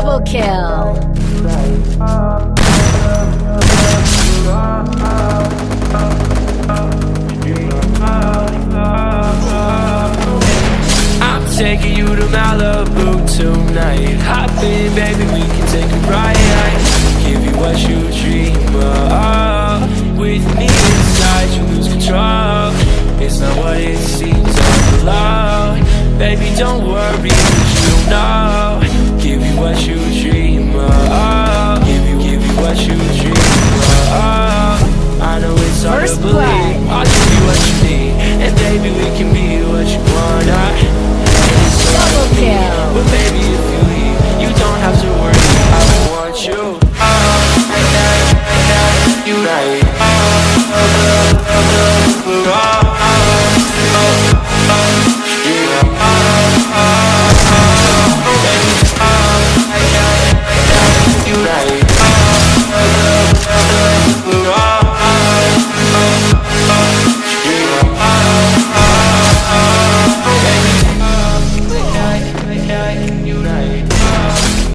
Double kill. I'm taking you to Malibu tonight. Hop in, baby, we can take a ride. Give you what you dream of. With me inside, you lose control. It's not what it seems all below. Baby, don't worry, 'cause you don't know.